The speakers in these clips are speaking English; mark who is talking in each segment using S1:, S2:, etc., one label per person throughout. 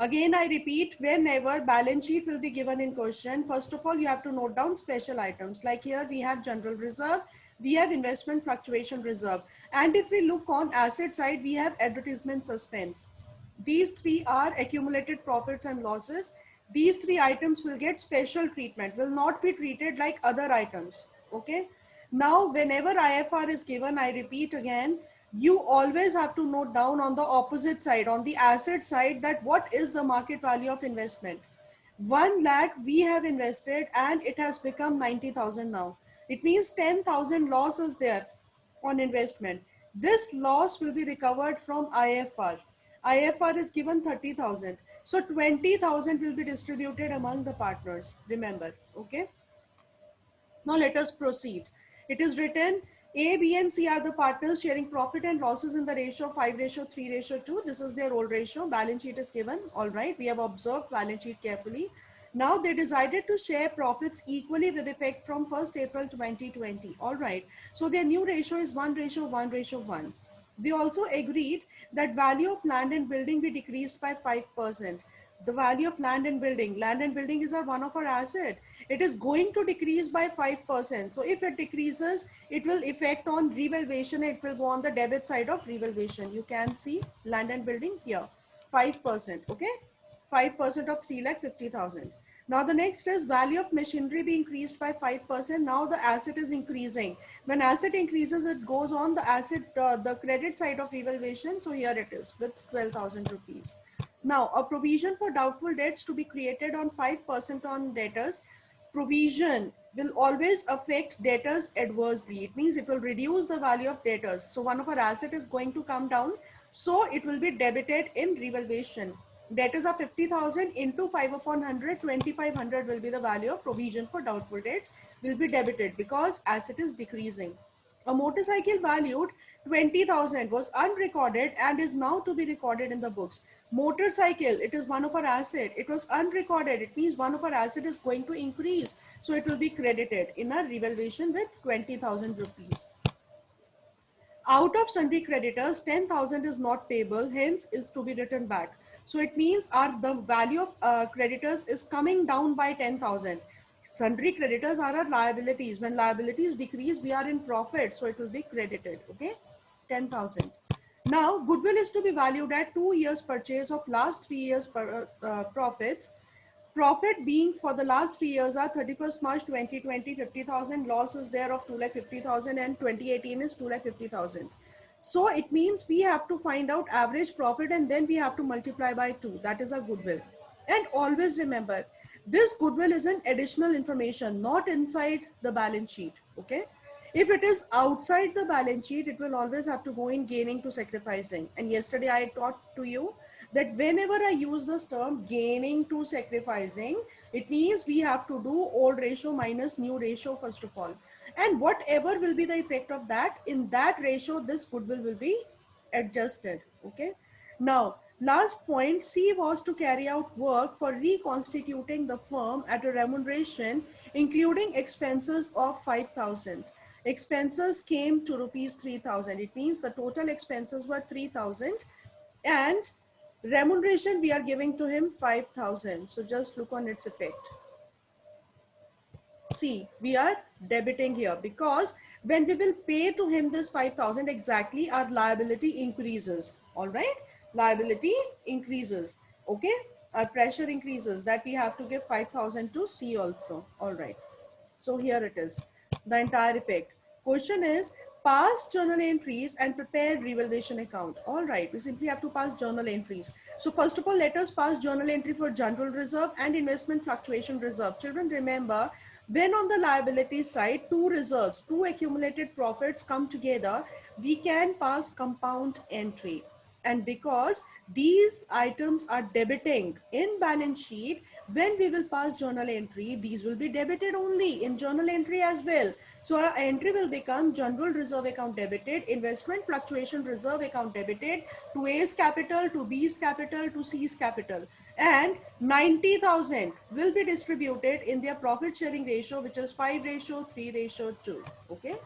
S1: Again, I repeat, whenever balance sheet will be given in question, first of all, you have to note down special items. Like here, we have general reserve, we have investment fluctuation reserve. And if we look on asset side, we have advertisement suspense. These three are accumulated profits and losses. These three items will get special treatment, will not be treated like other items. Okay. Now, whenever IFR is given, I repeat again, you always have to note down on the opposite side, on the asset side, that what is the market value of investment. 1 lakh we have invested and it has become 90,000 now. It means 10,000 loss is there on investment. This loss will be recovered from IFR. IFR is given 30,000. So 20,000 will be distributed among the partners. Remember, okay? Now let us proceed. It is written A, B and C are the partners sharing profit and losses in the ratio 5:3:2. This is their old ratio. Balance sheet is given. All right. We have observed balance sheet carefully. Now they decided to share profits equally with effect from 1st April 2020. All right. So their new ratio is 1:1:1. They also agreed that value of land and building be decreased by 5%. The value of land and building is one of our asset. It is going to decrease by 5%. So if it decreases, it will affect on revaluation. It will go on the debit side of revaluation. You can see land and building here, 5%. Okay, 5% of 3,50,000. Now the next is value of machinery be increased by 5%. Now the asset is increasing. When asset increases, it goes on the asset, the credit side of revaluation. So here it is with 12,000 rupees. Now a provision for doubtful debts to be created on 5% on debtors. Provision will always affect debtors adversely. It means it will reduce the value of debtors. So one of our asset is going to come down. So it will be debited in revaluation. Debtors are 50,000 into 5 upon 100, 2,500 will be the value of provision for doubtful debts will be debited because asset is decreasing. A motorcycle valued 20,000 was unrecorded and is now to be recorded in the books. Motorcycle, it is one of our asset. It was unrecorded. It means one of our asset is going to increase. So it will be credited in a revaluation with 20,000 rupees. Out of sundry creditors, 10,000 is not payable, hence is to be written back. So it means the value of creditors is coming down by 10,000. Sundry creditors are our liabilities. When liabilities decrease, we are in profit, so it will be credited. Okay, 10,000. Now goodwill is to be valued at 2 years purchase of last 3 years profits. Profit being for the last 3 years are 31st March 2020, 50,000. Loss is there of 2,50,000 and 2018 is 2,50,000. So it means we have to find out average profit and then we have to multiply by 2. That is a goodwill. And always remember, this goodwill is an additional information, not inside the balance sheet. Okay. If it is outside the balance sheet, it will always have to go in gaining to sacrificing. And yesterday I taught to you that whenever I use this term gaining to sacrificing, it means we have to do old ratio minus new ratio first of all. And whatever will be the effect of that, in that ratio, this goodwill will be adjusted. Okay. Now, last point, C was to carry out work for reconstituting the firm at a remuneration, including expenses of 5,000. Expenses came to rupees 3,000. It means the total expenses were 3,000 and remuneration we are giving to him 5,000. So just look on its effect. See, we are debiting here because when we will pay to him this 5,000 exactly, our liability increases. All right, liability increases. Okay, our pressure increases, that we have to give 5,000 to C also. All right, so here it is, the entire effect. Question is, pass journal entries and prepare revaluation account. All right, we simply have to pass journal entries. So first of all, let us pass journal entry for general reserve and investment fluctuation reserve. Children, remember, when on the liability side, two reserves, two accumulated profits come together, we can pass compound entry. And because these items are debiting in balance sheet, when we will pass journal entry, these will be debited only in journal entry as well. So our entry will become general reserve account debited, investment fluctuation reserve account debited, to A's capital, to B's capital, to C's capital. And 90,000 will be distributed in their profit sharing ratio, which is 5:3:2. Okay.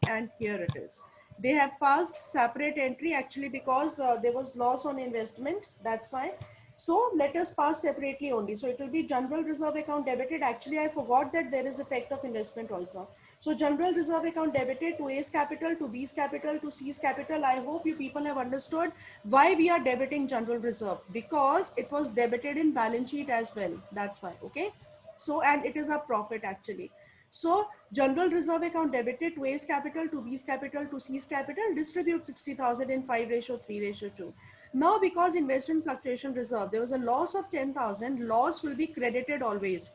S1: And here it is. They have passed separate entry actually because there was loss on investment. That's why. So let us pass separately only. So it will be general reserve account debited. Actually, I forgot that there is effect of investment also. So general reserve account debited to A's capital, to B's capital, to C's capital. I hope you people have understood why we are debiting general reserve, because it was debited in balance sheet as well. That's why. Okay. So, and it is a profit actually. So general reserve account debited to A's capital, to B's capital, to C's capital, distribute 60,000 in 5:3:2. Now because investment fluctuation reserve, there was a loss of 10,000, loss will be credited always.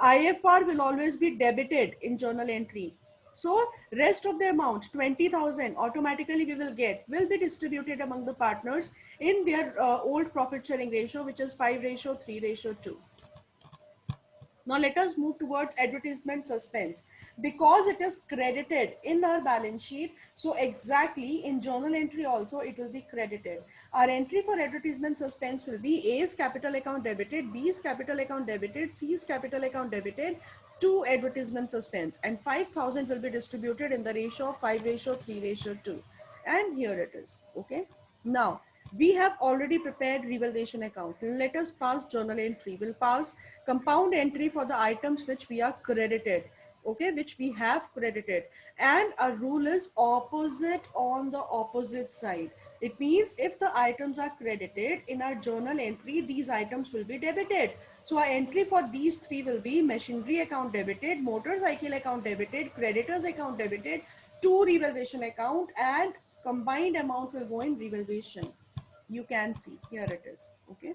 S1: IFR will always be debited in journal entry. So rest of the amount, 20,000 automatically we will be distributed among the partners in their old profit sharing ratio, which is 5:3:2. Now let us move towards advertisement suspense. Because it is credited in our balance sheet, so exactly in journal entry also it will be credited. Our entry for advertisement suspense will be A's capital account debited, B's capital account debited, C's capital account debited to advertisement suspense, and 5,000 will be distributed in the ratio of 5:3:2. And here it is. Okay. Now we have already prepared revaluation account. Let us pass journal entry. We'll pass compound entry for the items which we are credited. Okay, which we have credited. And our rule is opposite on the opposite side. It means if the items are credited in our journal entry, these items will be debited. So our entry for these three will be machinery account debited, motorcycle account debited, creditors account debited, to revaluation account, and combined amount will go in revaluation. You can see here it is. Okay.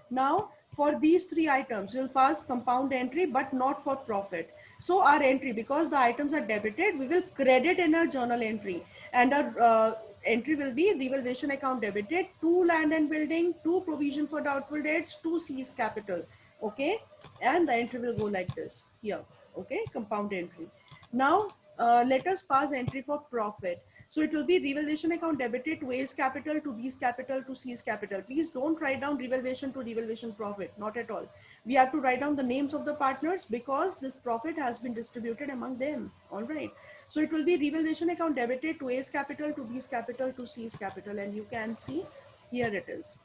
S1: Now for these three items we'll pass compound entry, but not for profit. So our entry, because the items are debited, we will credit in our journal entry, and our entry will be revaluation account debited to land and building, to provision for doubtful debts, to seize capital. Okay. And the entry will go like this here. Okay. Compound entry. Now let us pass entry for profit. So it will be revaluation account debited to A's capital, to B's capital, to C's capital. Please don't write down revaluation to revaluation profit, not at all. We have to write down the names of the partners because this profit has been distributed among them. All right. So it will be revaluation account debited to A's capital, to B's capital, to C's capital, and you can see here it is.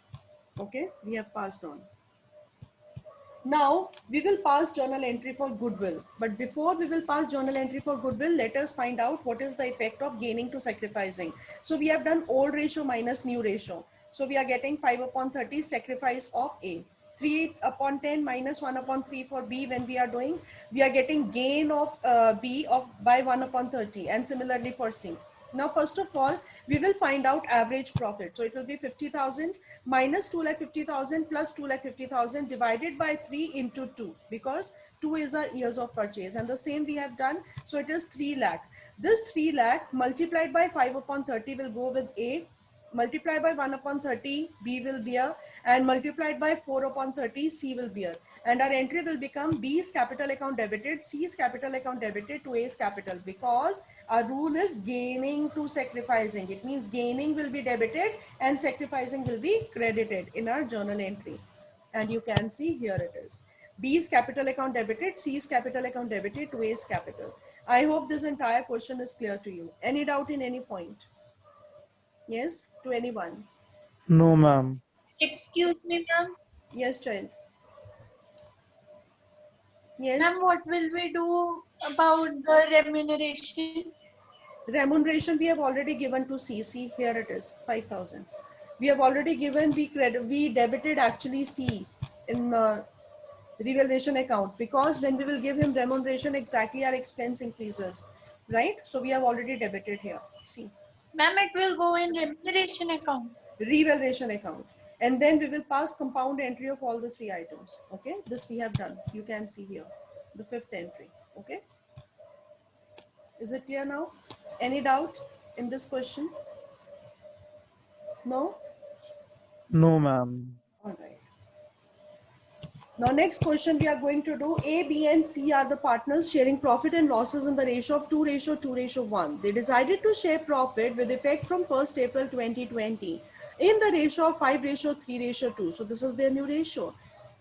S1: Okay, we have passed on. Now we will pass journal entry for goodwill. But before we will pass journal entry for goodwill, let us find out what is the effect of gaining to sacrificing. So we have done old ratio minus new ratio. So we are getting 5/30 sacrifice of A. 3/10 minus 1/3 for B. When we are doing, we are getting gain of B of by 1/30, and similarly for C. Now, first of all, we will find out average profit. So it will be 50,000 minus 2,50,000 plus 2,50,000 divided by 3 into 2, because 2 is our years of purchase, and the same we have done. So it is 3 lakh. This 3 lakh multiplied by 5/30 will go with A, multiplied by 1/30 B will bear, and multiplied by 4/30 C will bear, and our entry will become B's capital account debited, C's capital account debited to A's capital, because our rule is gaining to sacrificing. It means gaining will be debited and sacrificing will be credited in our journal entry. And you can see here it is. B's capital account debited, C's capital account debited to A's capital. I hope this entire question is clear to you. Any doubt in any point? Yes, to anyone?
S2: No, ma'am.
S3: Excuse me, ma'am.
S1: Yes, child.
S3: Ma'am,
S1: Yes.
S3: what will we do about the remuneration?
S1: Remuneration we have already given to CC. Here it is, 5,000. We have already given, we debited actually C in revaluation account, because when we will give him remuneration, exactly our expense increases, right? So we have already debited here. See,
S3: Ma'am, it will go in remuneration account.
S1: revaluation account. And then we will pass compound entry of all the three items. Okay, this we have done. You can see here the fifth entry. Okay, is it clear now? Any doubt in this question? No?
S2: No, ma'am.
S1: All right. Now next question we are going to do, A, B and C are the partners sharing profit and losses in the ratio of 2:2:1. They decided to share profit with effect from 1st April 2020 in the ratio of 5:3:2. So this is their new ratio.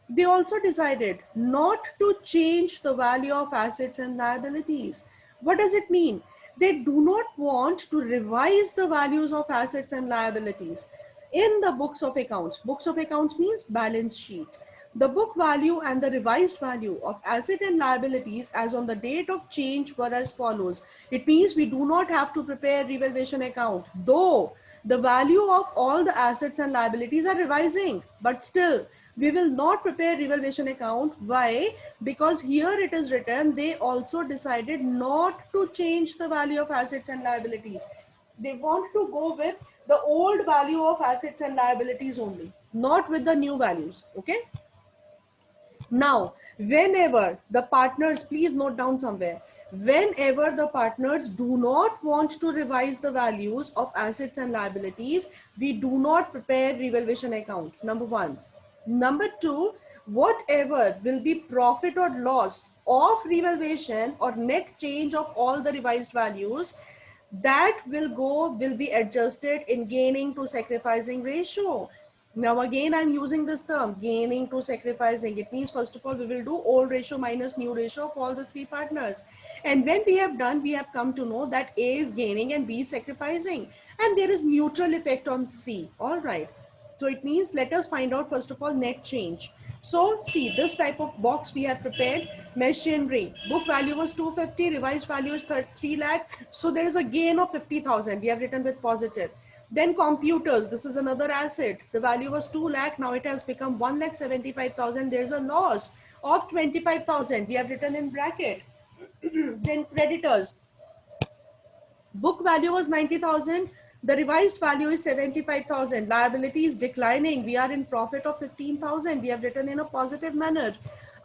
S1: They also decided not to change the value of assets and liabilities. What does it mean? They do not want to revise the values of assets and liabilities. in the books of accounts. Books of accounts means balance sheet. The book value and the revised value of asset and liabilities as on the date of change were as follows. It means we do not have to prepare revaluation account, though the value of all the assets and liabilities are revising, but still we will not prepare revaluation account. Why? Because here it is written they also decided not to change the value of assets and liabilities. They want to go with the old value of assets and liabilities only, not with the new values. Okay. Now, whenever the partners, please note down somewhere, whenever the partners do not want to revise the values of assets and liabilities, we do not prepare revaluation account. Number one. Number two, whatever will be profit or loss of revaluation or net change of all the revised values, that will be adjusted in gaining to sacrificing ratio. Now again I'm using this term gaining to sacrificing. It means first of all we will do old ratio minus new ratio of all the three partners, and when we have done, we have come to know that A is gaining and B is sacrificing, and there is neutral effect on C. All right, so it means let us find out first of all net change. So see, this type of box we have prepared. Machinery, book value was 250, revised value is 3 lakh. So there is a gain of 50,000. We have written with positive. Then computers, this is another asset. The value was 2 lakh. Now it has become 1,75,000. There is a loss of 25,000. We have written in bracket. Then creditors, book value was 90,000. The revised value is 75,000. Liability is declining. We are in profit of 15,000. We have written in a positive manner.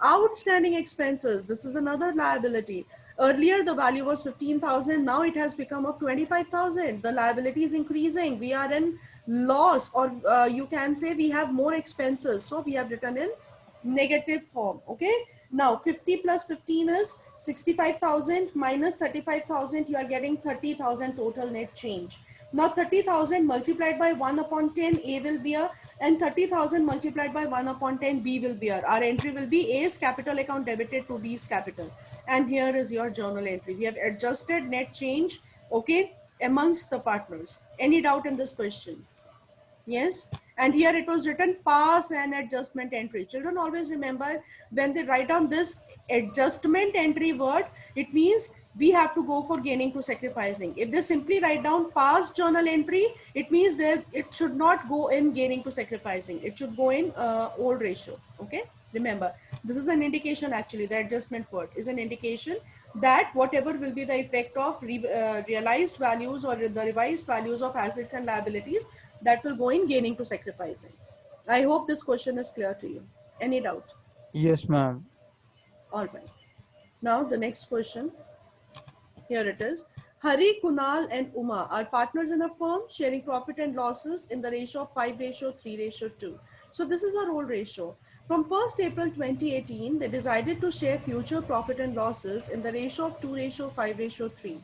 S1: Outstanding expenses. This is another liability. Earlier the value was 15,000. Now it has become of 25,000. The liability is increasing. We are in loss, or you can say we have more expenses. So we have written in negative form. Okay. Now 50 plus 15 is 65,000 minus 35,000. You are getting 30,000 total net change. Now 30,000 multiplied by 1 upon 10 A will be a, and 30,000 multiplied by 1 upon 10 B will be a. Our entry will be A's capital account debited to B's capital. And here is your journal entry. We have adjusted net change, okay, amongst the partners. Any doubt in this question? Yes. And here it was written pass and adjustment entry. Children always remember when they write down this adjustment entry word, it means we have to go for gaining to sacrificing. If they simply write down pass journal entry, it means that it should not go in gaining to sacrificing. It should go in old ratio. Okay. Remember, this is an indication actually. The adjustment word is an indication that whatever will be the effect of realized values or the revised values of assets and liabilities, that will go in gaining to sacrificing. I hope this question is clear to you. Any doubt?
S2: Yes, ma'am.
S1: All right. Now the next question. Here it is. Hari, Kunal and Uma are partners in a firm sharing profit and losses in the ratio of 5:3:2. So this is our old ratio. From 1st April 2018, they decided to share future profit and losses in the ratio of 2:5:3.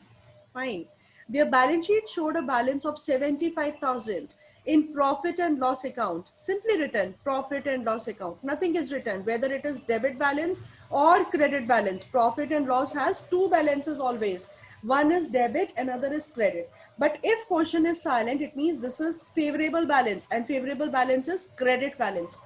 S1: Fine. Their balance sheet showed a balance of 75,000 in profit and loss account. Simply written profit and loss account. Nothing is written, whether it is debit balance or credit balance. Profit and loss has two balances always. One is debit, another is credit. But if question is silent, it means this is favorable balance, and favorable balance is credit balance.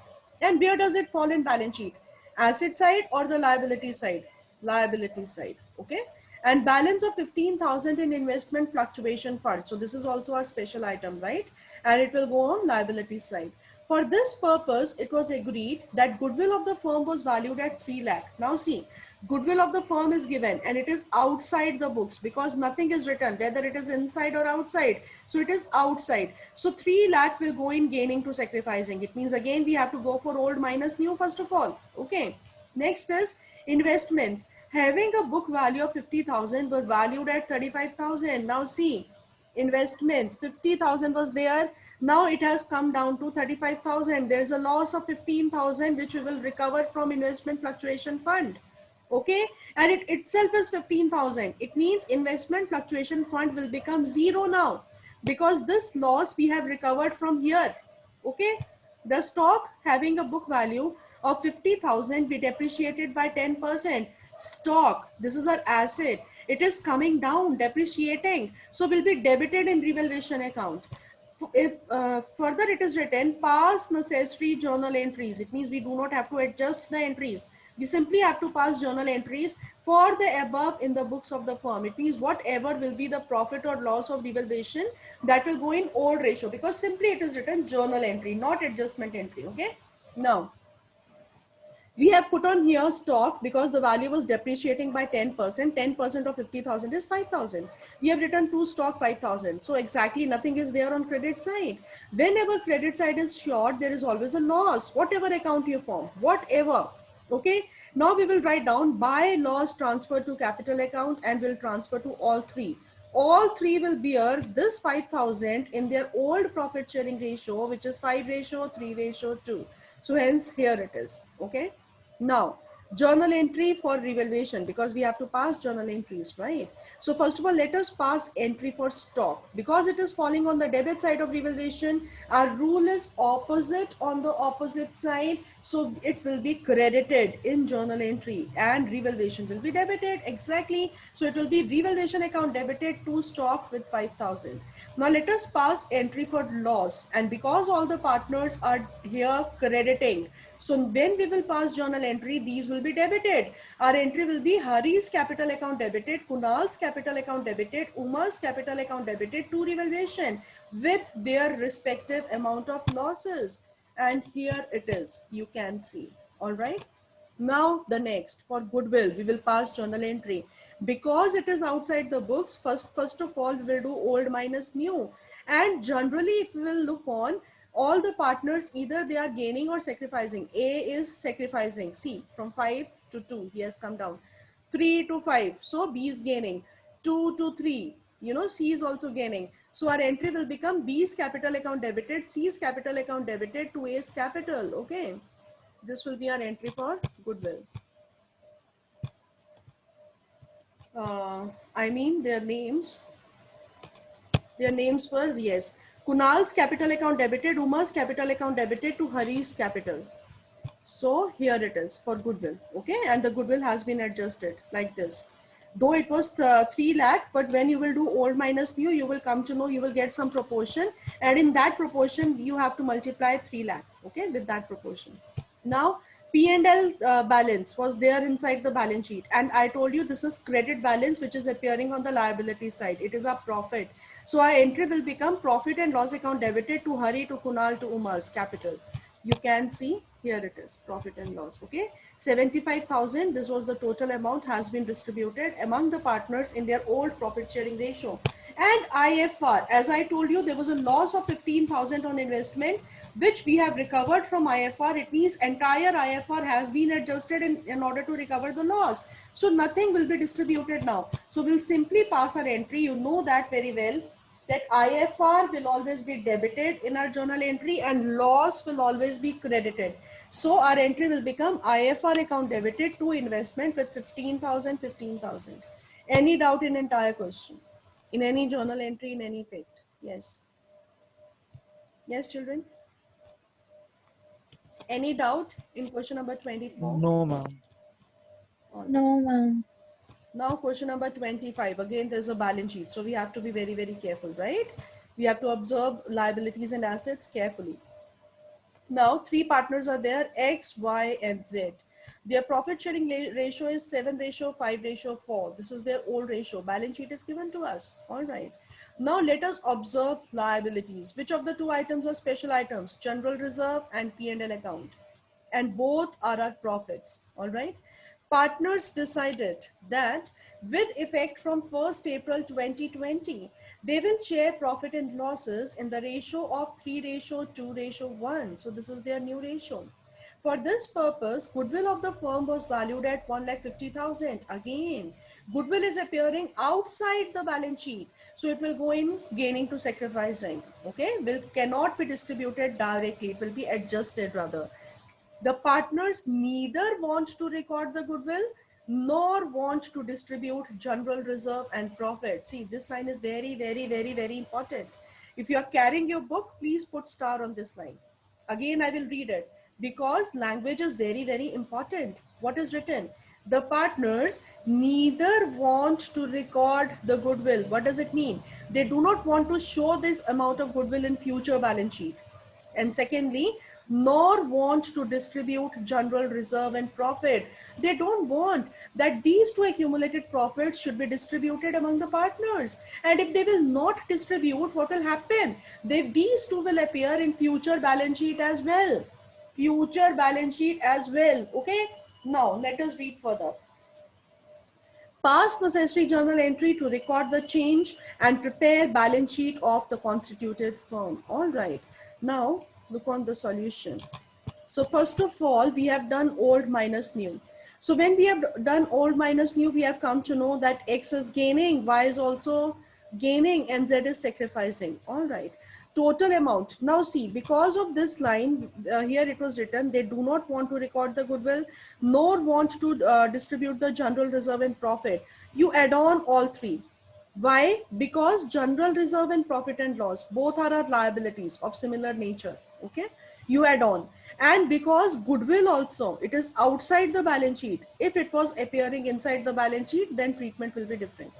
S1: And where does it fall in balance sheet? Asset side or the liability side? Liability side. Okay. And balance of 15,000 in investment fluctuation fund. So this is also our special item, right? And it will go on liability side. For this purpose, it was agreed that goodwill of the firm was valued at 3 lakh. Now see, goodwill of the firm is given and it is outside the books because nothing is written, whether it is inside or outside. So it is outside. So 3 lakh will go in gaining to sacrificing. It means again, we have to go for old minus new first of all. Okay. Next is investments. Having a book value of 50,000 were valued at 35,000. Now see, investments 50,000 was there. Now it has come down to 35,000. There's a loss of 15,000 which we will recover from investment fluctuation fund. Okay, and it itself is 15,000. It means investment fluctuation fund will become zero now because this loss we have recovered from here. Okay, the stock having a book value of 50,000 be depreciated by 10%. Stock, this is our asset, it is coming down, depreciating, so will be debited in revaluation account. If further it is written pass necessary journal entries, it means we do not have to adjust the entries. We simply have to pass journal entries for the above in the books of the firm. It means whatever will be the profit or loss of revaluation, that will go in old ratio, because simply it is written journal entry, not adjustment entry. Okay. Now we have put on here stock because the value was depreciating by 10%. 10% of 50,000 is 5,000. We have written to stock 5,000. So exactly nothing is there on credit side. Whenever credit side is short, there is always a loss, whatever account you form, whatever. Okay. Now we will write down buy loss transfer to capital account and will transfer to all three. All three will bear this 5,000 in their old profit sharing ratio, which is 5:3:2. So hence here it is. Okay. Now, journal entry for revaluation, because we have to pass journal entries, right? So first of all, let us pass entry for stock. Because it is falling on the debit side of revaluation, our rule is opposite on the opposite side. So it will be credited in journal entry and revaluation will be debited. Exactly. So it will be revaluation account debited to stock with 5,000. Now let us pass entry for loss. And because all the partners are here crediting, so when we will pass journal entry, these will be debited. Our entry will be Hari's capital account debited, Kunal's capital account debited, Uma's capital account debited to revaluation with their respective amount of losses. And here it is, you can see. All right. Now the next, for goodwill, we will pass journal entry. Because it is outside the books, first of all, we will do old minus new. And generally, if we will look on, all the partners, either they are gaining or sacrificing. A is sacrificing. See, from 5 to 2, he has come down. 3 to 5, so B is gaining. 2 to 3, C is also gaining. So our entry will become B's capital account debited, C's capital account debited to A's capital. Okay. This will be our entry for goodwill. I mean their names. Their names were, yes, Kunal's capital account debited, Uma's capital account debited to Hari's capital. So here it is for goodwill. Okay. And the goodwill has been adjusted like this. Though it was 3 lakh, but when you will do old minus new, you will come to know, you will get some proportion. And in that proportion, you have to multiply 3 lakh. Okay. With that proportion. Now, P&L balance was there inside the balance sheet. And I told you this is credit balance, which is appearing on the liability side. It is a profit. So our entry will become profit and loss account debited to Hari, to Kunal, to Umar's capital. You can see here it is, profit and loss. Okay. 75,000. This was the total amount has been distributed among the partners in their old profit sharing ratio. And IFR, as I told you, there was a loss of 15,000 on investment, which we have recovered from IFR. It means entire IFR has been adjusted in order to recover the loss. So nothing will be distributed now. So we'll simply pass our entry. You know that very well, that IFR will always be debited in our journal entry and loss will always be credited. So our entry will become IFR account debited to investment with 15,000, 15,000. Any doubt in entire question? In any journal entry, in any fact? Yes. Yes, children? Any doubt in question number 24?
S2: No, ma'am.
S1: All right.
S4: No, ma'am.
S1: Now question number 25. Again, there's a balance sheet. So we have to be very, very careful, right? We have to observe liabilities and assets carefully. Now, three partners are there, X, Y, and Z. Their profit sharing ratio is 7:5:4. This is their old ratio. Balance sheet is given to us. All right. Now, let us observe liabilities. Which of the two items are special items? General reserve and P&L account. And both are our profits. All right. Partners decided that with effect from 1st April 2020, they will share profit and losses in the ratio of 3:2:1. So this is their new ratio. For this purpose, goodwill of the firm was valued at 1,50,000. Again, goodwill is appearing outside the balance sheet. So it will go in gaining to sacrificing. Okay, will cannot be distributed directly. It will be adjusted rather. The partners neither want to record the goodwill nor want to distribute general reserve and profit. See, this line is very, very, very, very important. If you are carrying your book, please put star on this line. Again, I will read it because language is very, very important. What is written? The partners neither want to record the goodwill. What does it mean? They do not want to show this amount of goodwill in future balance sheet. And secondly, nor want to distribute general reserve and profit. They don't want that these two accumulated profits should be distributed among the partners. And if they will not distribute, what will happen? These two will appear in future balance sheet as well. Future balance sheet as well. Okay. Now let us read further. Pass necessary journal entry to record the change and prepare balance sheet of the constituted firm. All right. Now look on the solution. So first of all, we have done old minus new. So when we have done old minus new, we have come to know that X is gaining, Y is also gaining, and Z is sacrificing. All right. Total amount. Now see, because of this line, here it was written, they do not want to record the goodwill, nor want to distribute the general reserve and profit. You add on all three. Why? Because general reserve and profit and loss, both are our liabilities of similar nature. Okay. You add on. And because goodwill also, it is outside the balance sheet. If it was appearing inside the balance sheet, then treatment will be different.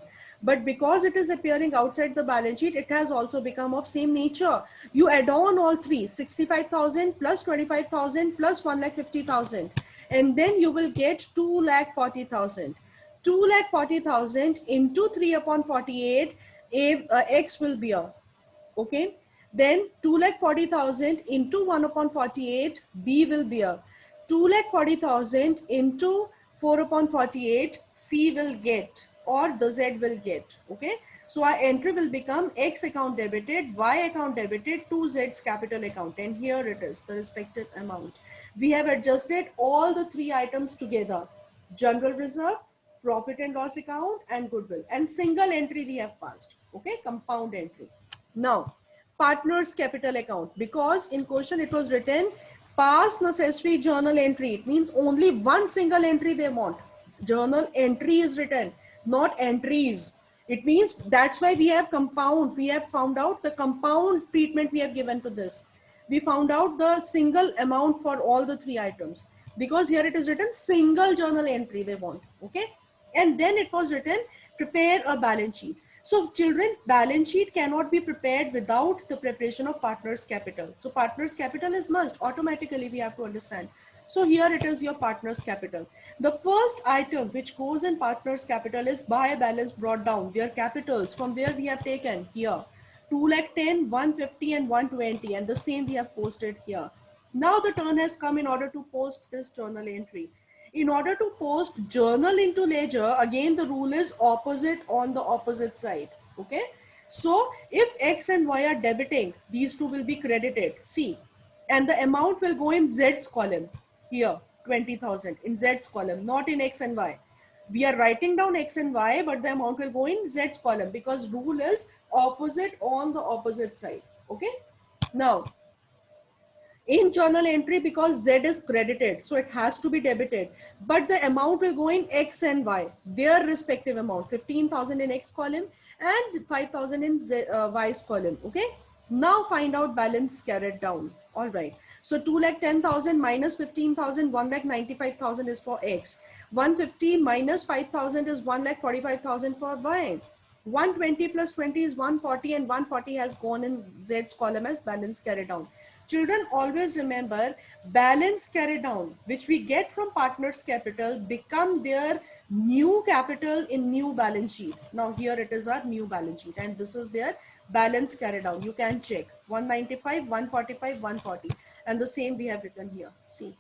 S1: But because it is appearing outside the balance sheet, it has also become of same nature. You add on all three, 65,000 plus 25,000 plus 1,50,000. And then you will get 2,40,000. 2,40,000 into 3 upon 48, X will be a, okay. Then 2,40,000 into 1 upon 48, B will be a 2,40,000 into 4 upon 48, C will get, or the Z will get. Okay. So our entry will become X account debited, Y account debited to Z's capital account. And here it is, the respective amount. We have adjusted all the three items together: general reserve, profit and loss account, and goodwill. And single entry we have passed. Okay. Compound entry. Now, partners capital account, because in question it was written pass necessary journal entry. It means only one single entry they want. Journal entry is written, not entries. It means that's why we have compound. We have found out the compound treatment we have given to this. We found out the single amount for all the three items, because here it is written single journal entry they want. Okay. And then it was written prepare a balance sheet. So children, balance sheet cannot be prepared without the preparation of partners capital. So partners capital is must, automatically we have to understand. So here it is your partners capital. The first item which goes in partners capital is buy balance brought down, their capitals from where we have taken here 2,10,000, 150 and 120, and the same we have posted here. Now the turn has come in order to post this journal entry. In order to post journal into ledger, again the rule is opposite on the opposite side. Okay. So if X and Y are debiting, these two will be credited. See, and the amount will go in Z's column here, 20,000 in Z's column, not in X and Y. We are writing down X and Y, but the amount will go in Z's column, because rule is opposite on the opposite side. Okay. Now, in journal entry, because Z is credited, so it has to be debited, but the amount will go in X and Y, their respective amount, 15,000 in X column and 5,000 in Y's column. Okay. Now find out balance carried down. All right. So 2,10,000 minus 15,000, 1,95,000 is for X. 150 minus 5,000 is 1,45,000 for Y. 120 plus 20 is 140, and 140 has gone in Z's column as balance carried down. Children, always remember, balance carried down, which we get from partners capital, become their new capital in new balance sheet. Now here it is our new balance sheet, and this is their balance carried down. You can check 195, 145, 140, and the same we have written here. See,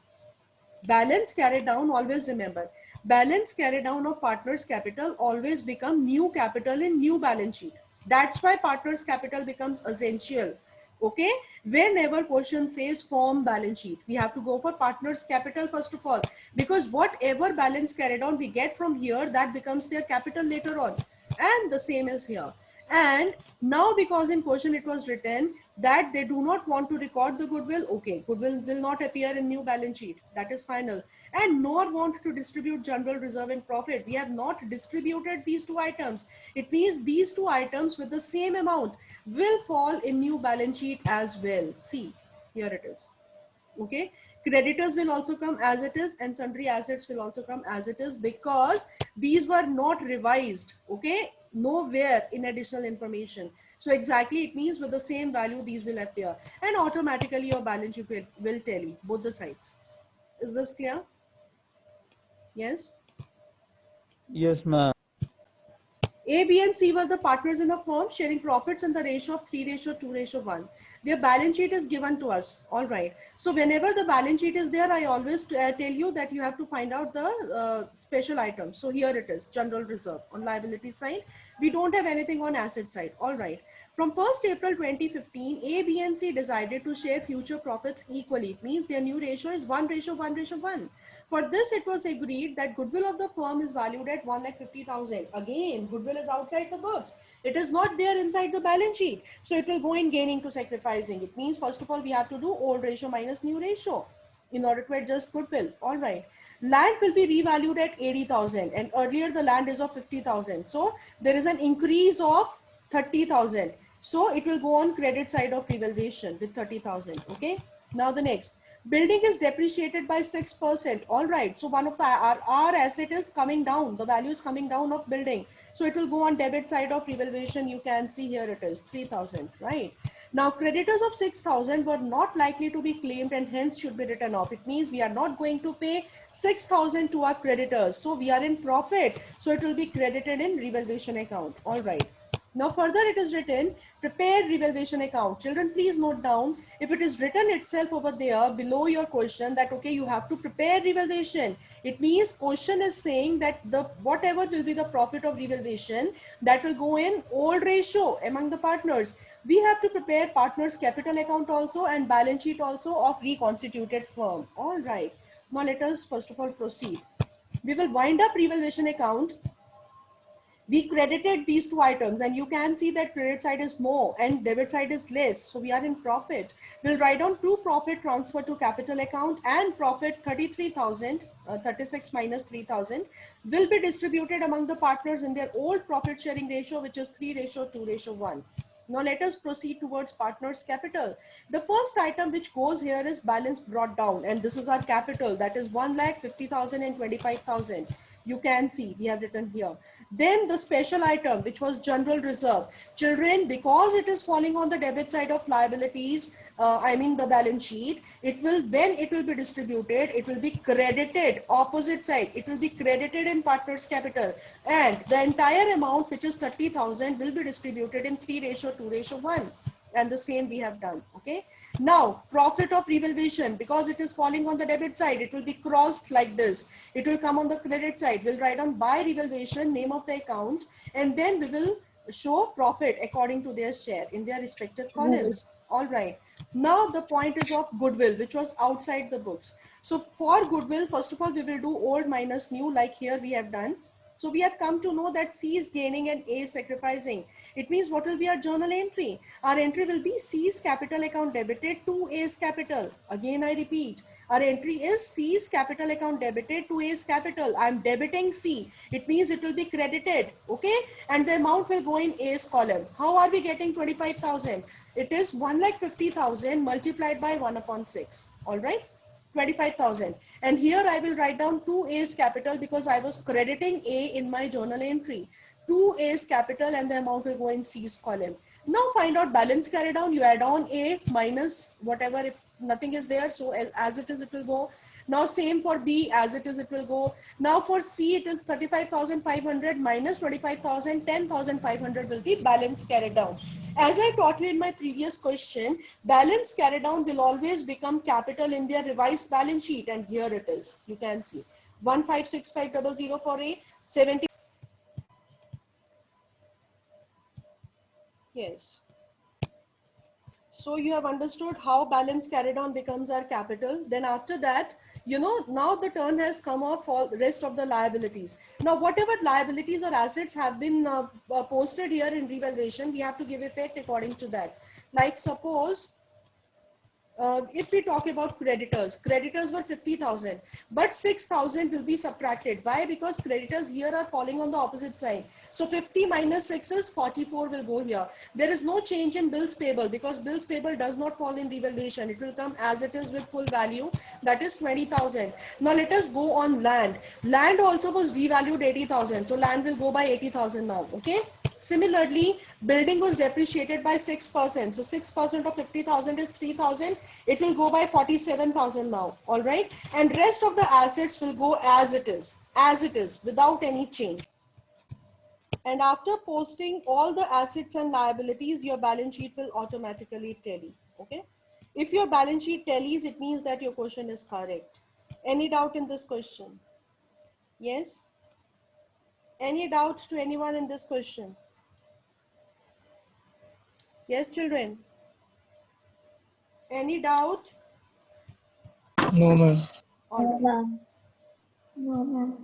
S1: balance carried down, always remember, balance carried down of partners capital always become new capital in new balance sheet. That's why partners capital becomes essential. Okay. Whenever question says form balance sheet, we have to go for partners capital first of all, because whatever balance carried on we get from here, that becomes their capital later on. And the same is here. And now, because in question it was written that they do not want to record the goodwill, okay, goodwill will not appear in new balance sheet, that is final. And nor want to distribute general reserve and profit, we have not distributed these two items. It means these two items with the same amount will fall in new balance sheet as well. See, here it is. Okay. Creditors will also come as it is, and sundry assets will also come as it is, because these were not revised, okay, nowhere in additional information. So exactly, it means with the same value these will appear, and automatically your balance sheet will tally both the sides. Is this clear? Yes.
S2: Yes, ma'am.
S1: A, B, and C were the partners in the firm sharing profits in the ratio of 3:2:1. Their balance sheet is given to us. All right. So whenever the balance sheet is there, I always tell you that you have to find out the special items. So here it is, general reserve on liability side. We don't have anything on asset side. All right. From 1st April 2015, A, B, and C decided to share future profits equally. It means their new ratio is 1:1:1. For this, it was agreed that goodwill of the firm is valued at 1,50,000. Again, goodwill is outside the books. It is not there inside the balance sheet. So it will go in gaining to sacrificing. It means, first of all, we have to do old ratio minus new ratio in order to adjust goodwill. All right. Land will be revalued at 80,000, and earlier the land is of 50,000. So there is an increase of 30,000. So it will go on credit side of revaluation with 30,000. Okay. Now the next. Building is depreciated by 6%. All right. So one of the our asset is coming down. The value is coming down of building. So it will go on debit side of revaluation. You can see here it is 3,000. Right. Now creditors of 6,000 were not likely to be claimed and hence should be written off. It means we are not going to pay 6,000 to our creditors. So we are in profit. So it will be credited in revaluation account. All right. Now further it is written, prepare revaluation account. Children, please note down, if it is written itself over there below your question that, okay, you have to prepare revaluation. It means question is saying that the whatever will be the profit of revaluation, that will go in old ratio among the partners. We have to prepare partners capital account also and balance sheet also of reconstituted firm. All right. Now let us first of all proceed. We will wind up revaluation account. We credited these two items and you can see that credit side is more and debit side is less. So we are in profit. We'll write down true profit transfer to capital account and profit 33,000, 36 minus 3,000 will be distributed among the partners in their old profit sharing ratio, which is 3:2:1. Now let us proceed towards partners capital. The first item which goes here is balance brought down, and this is our capital, that is 1,50,000 and 25,000. You can see we have written here. Then the special item which was general reserve. Children, because it is falling on the debit side of liabilities, I mean the balance sheet, it will, when it will be distributed, it will be credited opposite side. It will be credited in partners capital, and the entire amount, which is 30,000, will be distributed in 3:2:1. And the same we have done. Okay. Now profit of revaluation, because it is falling on the debit side, it will be crossed like this. It will come on the credit side. We'll write on by revaluation name of the account, and then we will show profit according to their share in their respective columns. All right. Now the point is of goodwill, which was outside the books. So for goodwill, first of all, we will do old minus new, like here we have done. So we have come to know that C is gaining and A is sacrificing. It means what will be our journal entry? Our entry will be C's capital account debited to A's capital. Again, I repeat, our entry is C's capital account debited to A's capital. I'm debiting C. It means it will be credited. Okay. And the amount will go in A's column. How are we getting 25,000? It is 1,50,000 multiplied by 1/6. All right. 25,000, and here I will write down 2A's capital because I was crediting A in my journal entry. 2A's capital, and the amount will go in C's column. Now find out balance carry down. You add on A minus whatever, if nothing is there, so as it is it will go. Now same for B, as it is it will go. Now for C it is 35,500 minus 25,000, 10,500 will be balance carried down. As I taught you in my previous question, balance carried down will always become capital in their revised balance sheet, and here it is. You can see 1,565,000 for A, 70. Yes. So you have understood how balance carried on becomes our capital. Then after that, now the turn has come off all the rest of the liabilities. Now, whatever liabilities or assets have been posted here in revaluation, we have to give effect according to that. Like suppose if we talk about creditors were 50,000, but 6,000 will be subtracted. Why? Because creditors here are falling on the opposite side. So 50 minus 6 is 44 will go here. There is no change in bills payable because bills payable does not fall in revaluation. It will come as it is with full value, that is 20,000. Now let us go on land. Land also was revalued 80,000. So land will go by 80,000 now. Okay. Similarly, building was depreciated by 6%. So 6% of 50,000 is 3,000. It will go by 47,000 now. All right. And rest of the assets will go as it is, without any change. And after posting all the assets and liabilities, your balance sheet will automatically tally. Okay. If your balance sheet tallies, it means that your question is correct. Any doubt in this question? Yes. Any doubts to anyone in this question? Yes, children. Any doubt?
S4: No, ma'am.
S1: All right.
S3: ma'am. No, ma'am.